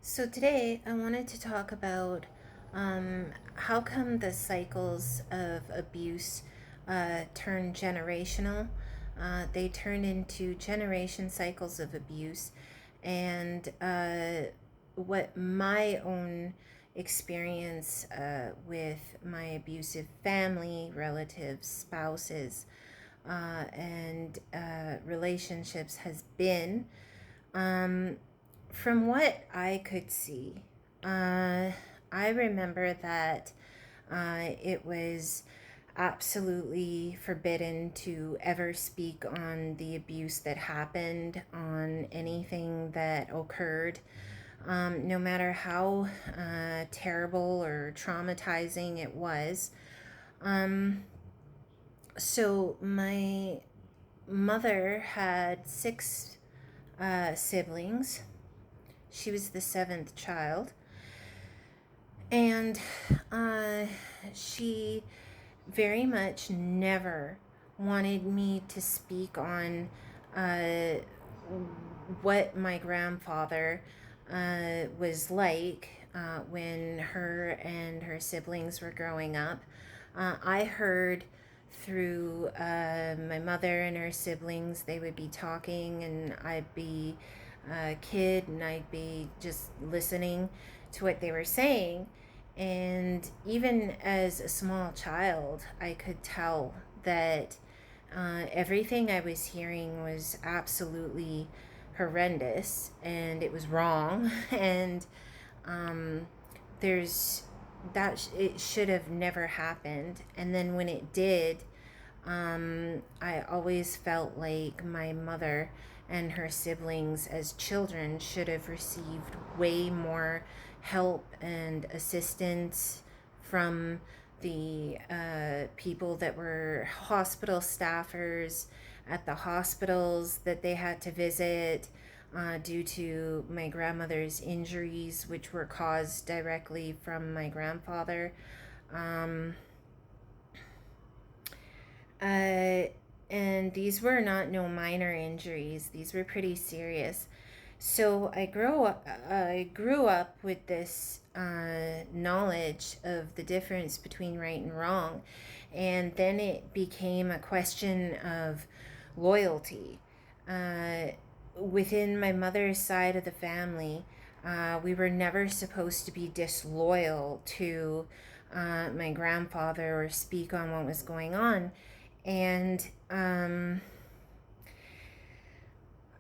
So today I wanted to talk about how come the cycles of abuse turn generational. They turn into generation cycles of abuse, and what my own experience with my abusive family, relatives, spouses, and relationships has been. Um, from what I could see, I remember that it was absolutely forbidden to ever speak on the abuse that happened, on anything that occurred, no matter how terrible or traumatizing it was. Um, so, my mother had six siblings. She was the seventh child. And uh, she very much never wanted me to speak on uh, what my grandfather was like when her and her siblings were growing up. I heard through my mother and her siblings, they would be talking, and I'd be a kid and I'd be just listening to what they were saying. And even as a small child, I could tell that everything I was hearing was absolutely horrendous and it was wrong. And um, there's it should have never happened. And then when it did, I always felt like my mother and her siblings as children should have received way more help and assistance from the people that were hospital staffers at the hospitals that they had to visit due to my grandmother's injuries, which were caused directly from my grandfather. Um, uh, and these were not no minor injuries. These were pretty serious. So I grew up with this knowledge of the difference between right and wrong, and then it became a question of loyalty. Uh, Within my mother's side of the family, we were never supposed to be disloyal to my grandfather or speak on what was going on. And I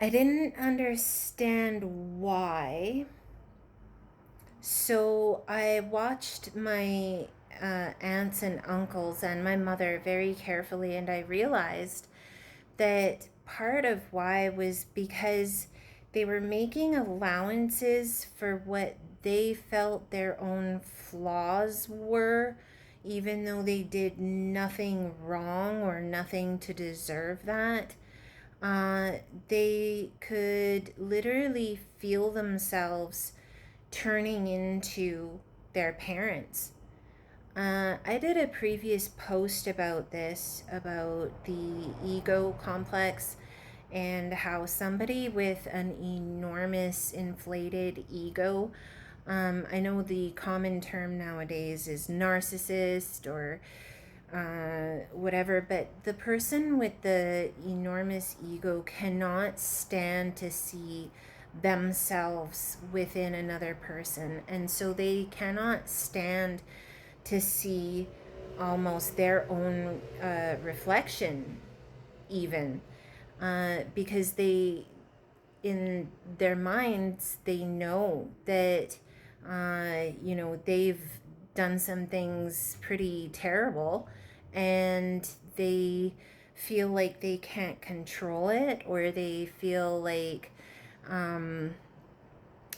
didn't understand why. So I watched my aunts and uncles and my mother very carefully, and I realized that part of why was because they were making allowances for what they felt their own flaws were, even though they did nothing wrong or nothing to deserve that. Uh, they could literally feel themselves turning into their parents. I did a previous post about this, about the ego complex, and how somebody with an enormous inflated ego, I know the common term nowadays is narcissist or whatever, but the person with the enormous ego cannot stand to see themselves within another person. And so they cannot stand to see almost their own reflection, even because in their minds, they know that, they've done some things pretty terrible, and they feel like they can't control it, or they feel like um,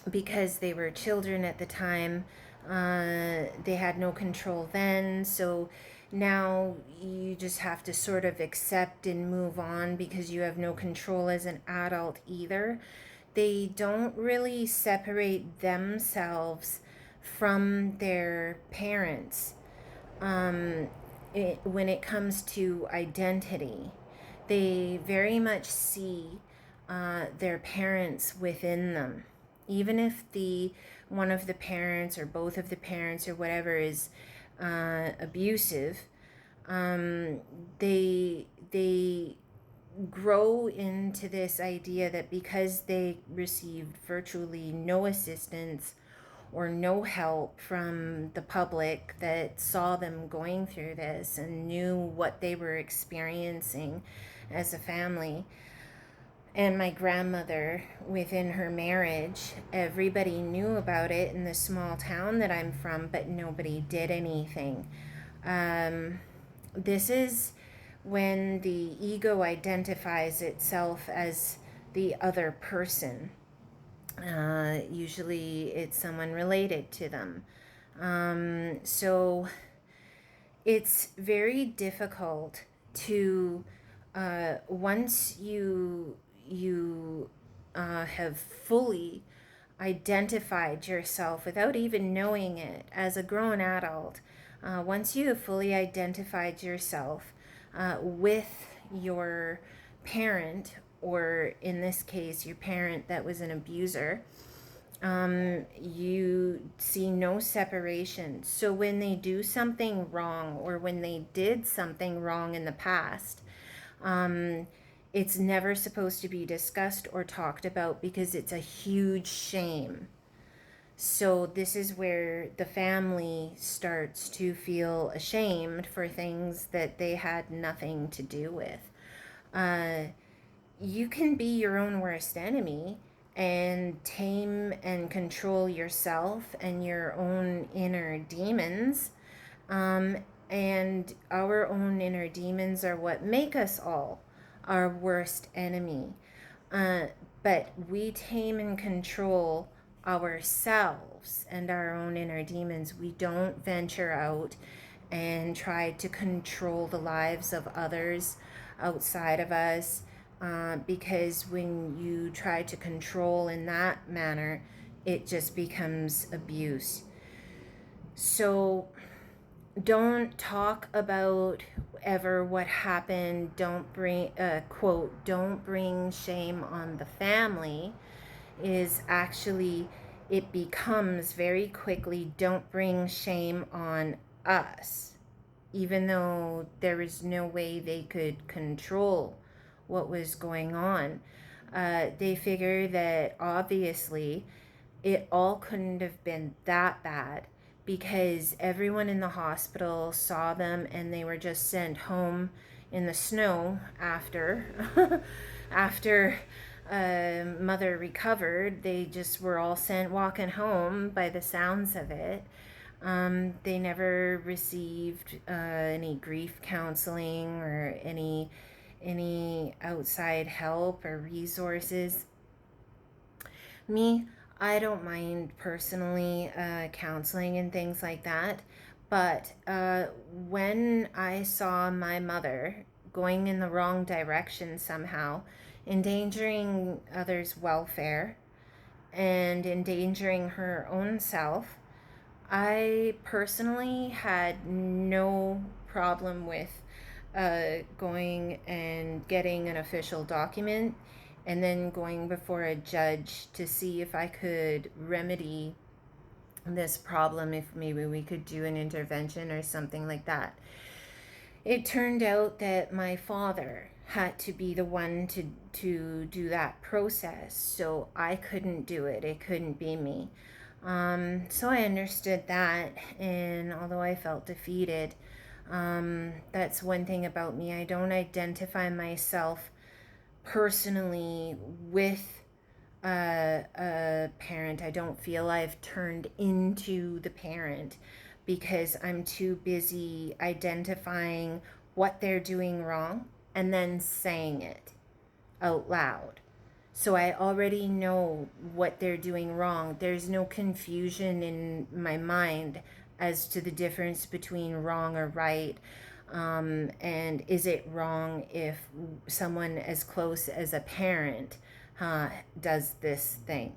because they were children at the time, they had no control then. So now you just have to sort of accept and move on because you have no control as an adult either. They don't really separate themselves from their parents when it comes to identity. They very much see their parents within them. even if the one of the parents or both of the parents or whatever is abusive, um, they grow into this idea that because they received virtually no assistance or no help from the public that saw them going through this and knew what they were experiencing as a family. And my grandmother, within her marriage, everybody knew about it in the small town that I'm from, but nobody did anything. This is when the ego identifies itself as the other person. Usually it's someone related to them. So it's very difficult to, once you have fully identified yourself without even knowing it as a grown adult, once you have fully identified yourself with your parent, or in this case, your parent that was an abuser, you see no separation. So when they do something wrong, or when they did something wrong in the past, it's never supposed to be discussed or talked about because it's a huge shame. So this is where the family starts to feel ashamed for things that they had nothing to do with. You can be your own worst enemy and tame and control yourself and your own inner demons. And our own inner demons are what make us all our worst enemy. But we tame and control ourselves and our own inner demons. We don't venture out and try to control the lives of others outside of us, because when you try to control in that manner, it just becomes abuse. So don't talk about ever what happened. Don't bring, quote, don't bring shame on the family, is actually, it becomes very quickly, don't bring shame on us, even though there is no way they could control what was going on. They figure that obviously it all couldn't have been that bad because everyone in the hospital saw them and they were just sent home in the snow after after mother recovered. They just were all sent walking home by the sounds of it. They never received any grief counseling or any outside help or resources. Me, I don't mind personally counseling and things like that, but when I saw my mother going in the wrong direction somehow, endangering others' welfare and endangering her own self, I personally had no problem with going and getting an official document and then going before a judge to see if I could remedy this problem, if maybe we could do an intervention or something like that. It turned out that my father had to be the one to do that process, so I couldn't do it. It couldn't be me. So I understood that, and although I felt defeated, that's one thing about me. I don't identify myself personally with a parent. I don't feel I've turned into the parent because I'm too busy identifying what they're doing wrong and then saying it out loud. So I already know what they're doing wrong. There's no confusion in my mind as to the difference between wrong or right. And is it wrong if someone as close as a parent does this thing?